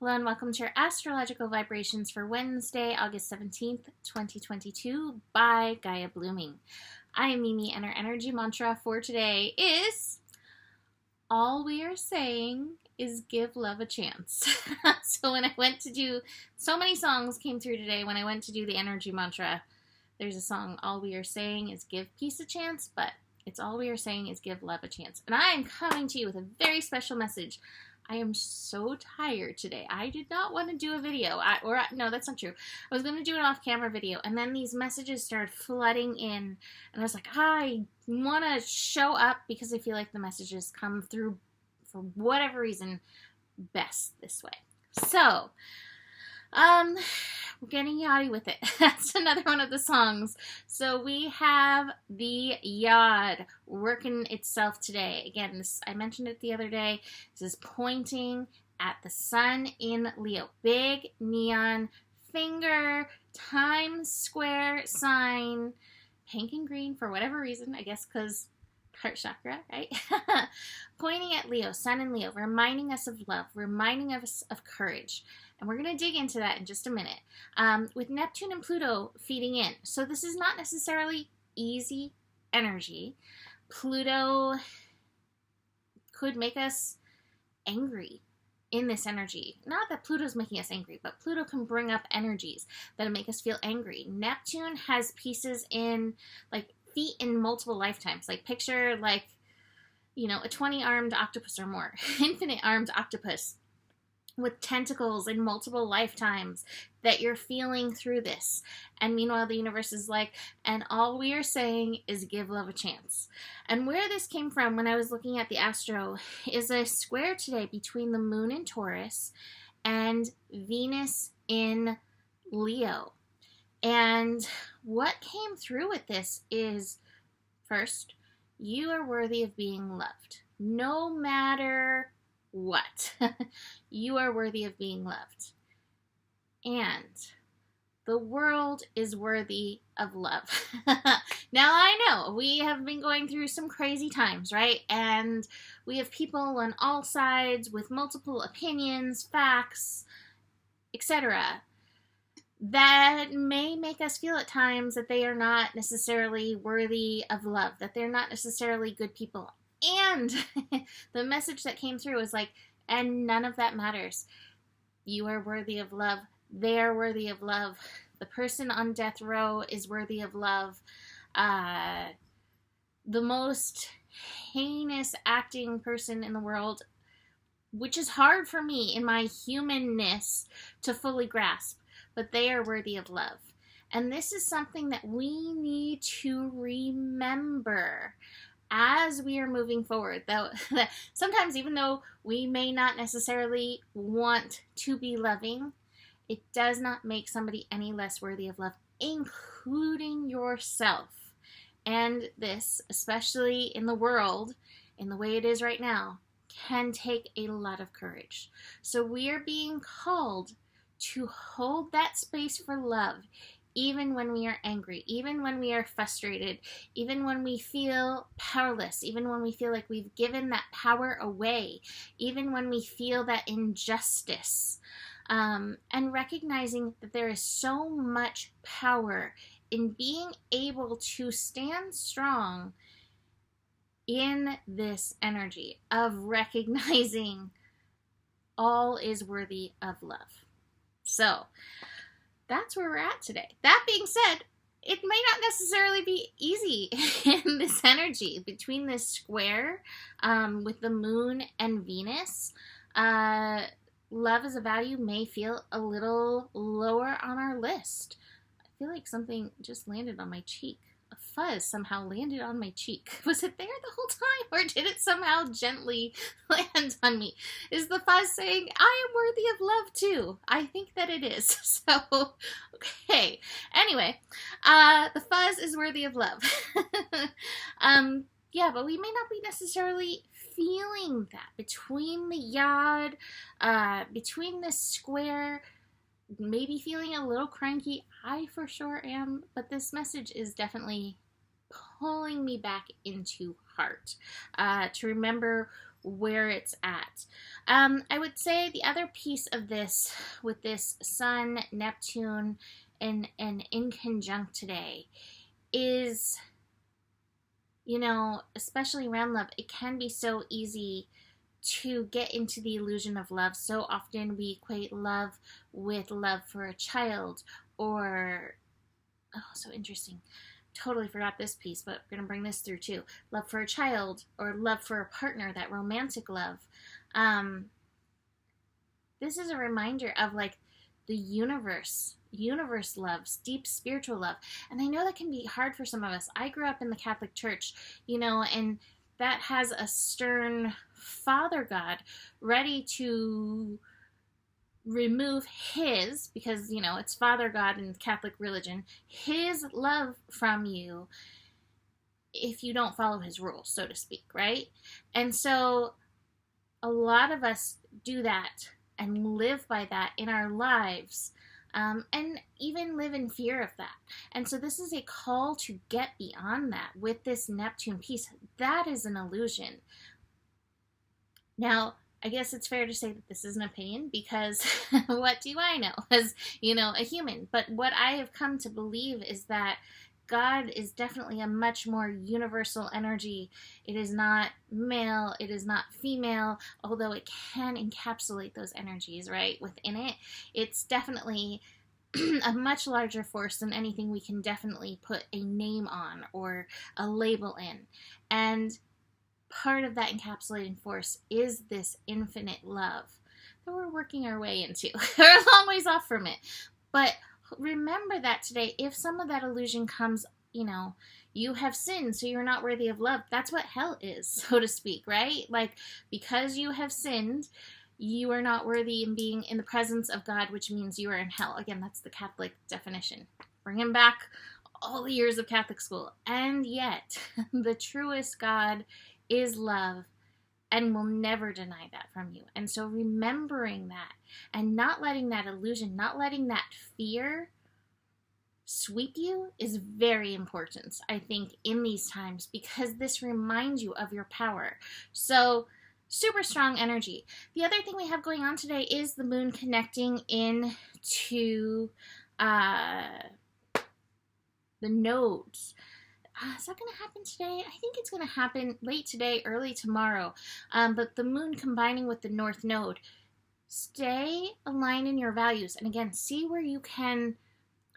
Hello and welcome to your astrological vibrations for Wednesday, August 17th, 2022 by Gaia Blooming. I am Mimi and our energy mantra for today is all we are saying is give love a chance. So when I went to do, so many songs came through today when I went to do the energy mantra. There's a song, all we are saying is give peace a chance, but it's all we are saying is give love a chance. And I am coming to you with a very special message. I am so tired today. I did not want to do a video. No, that's not true. I was going to do an off-camera video, and then these messages started flooding in, and I was like, I want to show up because I feel like the messages come through, for whatever reason, best this way. So, we're getting Yoddy with it. That's another one of the songs. So we have the Yod working itself today. Again, this, I mentioned it the other day. This is pointing at the sun in Leo. Big neon finger, Times Square sign, pink and green for whatever reason. I guess because heart chakra, right? Pointing at Leo, sun in Leo, reminding us of love, reminding us of courage. And we're going to dig into that in just a minute. With Neptune and Pluto feeding in. So this is not necessarily easy energy. Pluto could make us angry in this energy. Not that Pluto's making us angry, but Pluto can bring up energies that make us feel angry. Neptune has pieces in, like, feet in multiple lifetimes. Like, picture, like, you know, a 20-armed octopus or more. Infinite-armed octopus with tentacles in multiple lifetimes that you're feeling through this. And meanwhile, the universe is like, and all we are saying is give love a chance. And where this came from when I was looking at the astro is a square today between the moon in Taurus and Venus in Leo. And what came through with this is, first, you are worthy of being loved. No matter what. You are worthy of being loved. And the world is worthy of love. Now, I know we have been going through some crazy times, right? And we have people on all sides with multiple opinions, facts, etc., that may make us feel at times that they are not necessarily worthy of love, that they're not necessarily good people. And the message that came through was like, and none of that matters. You are worthy of love. They are worthy of love. The person on death row is worthy of love. The most heinous acting person in the world, which is hard for me in my humanness to fully grasp, but they are worthy of love. And this is something that we need to remember as we are moving forward. Though sometimes, even though we may not necessarily want to be loving, it does not make somebody any less worthy of love, including yourself. And this, especially in the world, in the way it is right now, can take a lot of courage. So we are being called to hold that space for love, even when we are angry, even when we are frustrated, even when we feel powerless, even when we feel like we've given that power away, even when we feel that injustice, and recognizing that there is so much power in being able to stand strong in this energy of recognizing all is worthy of love. So that's where we're at today. That being said, it may not necessarily be easy in this energy between this square with the moon and Venus. Love as a value may feel a little lower on our list. I feel like something just landed on my cheek. A fuzz somehow landed on my cheek. Was it there the whole time, or did it somehow gently land on me? Is the fuzz saying, I am worthy of love too? I think that it is. So, okay. Anyway, the fuzz is worthy of love. Yeah, but we may not be necessarily feeling that between the Yod, between this square, maybe feeling a little cranky. I for sure am, but this message is definitely pulling me back into heart, to remember where it's at. I would say the other piece of this, with this Sun, Neptune, and in conjunct today, is, especially around love, it can be so easy to get into the illusion of love. So often we equate love with love for a child, or, oh, so interesting. Totally forgot this piece, but we're going to bring this through too. Love for a child or love for a partner, that romantic love. This is a reminder of like the universe loves, deep spiritual love. And I know that can be hard for some of us. I grew up in the Catholic Church, and that has a stern Father God ready to remove his, because, it's Father God in Catholic religion, his love from you if you don't follow his rules, so to speak, right? And so a lot of us do that and live by that in our lives, and even live in fear of that. And so this is a call to get beyond that with this Neptune piece. That is an illusion. Now, I guess it's fair to say that this is an opinion, because what do I know as, a human? But what I have come to believe is that God is definitely a much more universal energy. It is not male, it is not female, although it can encapsulate those energies, right, within it. It's definitely a much larger force than anything we can definitely put a name on or a label in. And part of that encapsulating force is this infinite love that we're working our way into. We're a long ways off from it. But remember that today, if some of that illusion comes, you have sinned, so you're not worthy of love. That's what hell is, so to speak, right? Like, because you have sinned, you are not worthy in being in the presence of God, which means you are in hell. Again, that's the Catholic definition. Bringing back all the years of Catholic school. And yet, the truest God is love and will never deny that from you. And so remembering that and not letting that illusion, not letting that fear sweep you is very important, I think, in these times, because this reminds you of your power. So super strong energy. The other thing we have going on today is the moon connecting into the nodes. Is that going to happen today? I think it's going to happen late today, early tomorrow. But the moon combining with the north node. Stay aligned in your values. And again, see where you can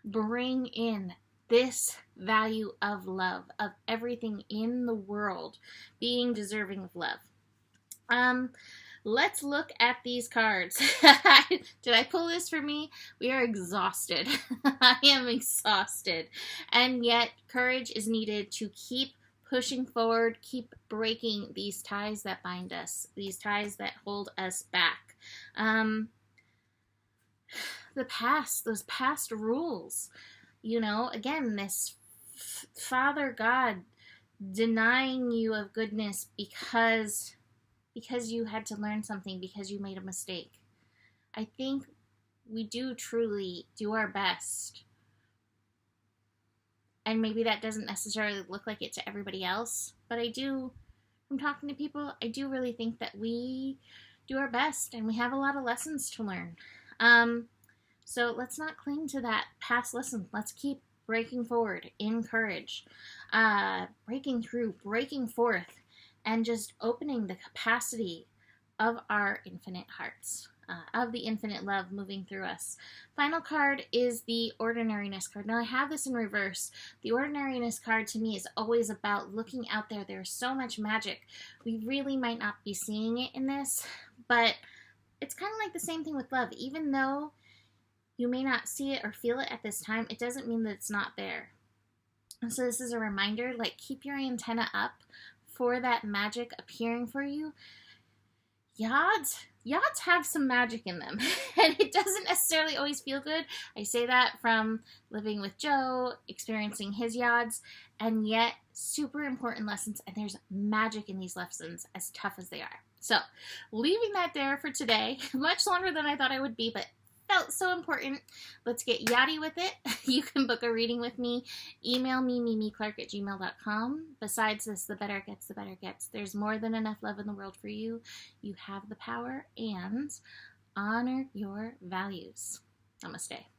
bring in this value of love, of everything in the world being deserving of love. Let's look at these cards. Did I pull this for me? We are exhausted. I am exhausted. And yet, courage is needed to keep pushing forward, keep breaking these ties that bind us, these ties that hold us back. The past, those past rules, again, this Father God denying you of goodness because you had to learn something, because you made a mistake. I think we do truly do our best. And maybe that doesn't necessarily look like it to everybody else, but from talking to people, I do really think that we do our best and we have a lot of lessons to learn. So let's not cling to that past lesson. Let's keep breaking forward in courage, breaking through, breaking forth, and just opening the capacity of our infinite hearts, of the infinite love moving through us. Final card is the Ordinariness card. Now, I have this in reverse. The Ordinariness card to me is always about looking out there. There's so much magic. We really might not be seeing it in this, but it's kind of like the same thing with love. Even though you may not see it or feel it at this time, it doesn't mean that it's not there. And so this is a reminder, like, keep your antenna up for that magic appearing for you. Yods have some magic in them, and it doesn't necessarily always feel good. I say that from living with Joe, experiencing his yods, and yet super important lessons, and there's magic in these lessons, as tough as they are. So, leaving that there for today, much longer than I thought I would be, but felt so important. Let's get yachty with it. You can book a reading with me. Email me, mimiclark@gmail.com. Besides this, the better it gets, the better it gets. There's more than enough love in the world for you. You have the power, and honor your values. Namaste.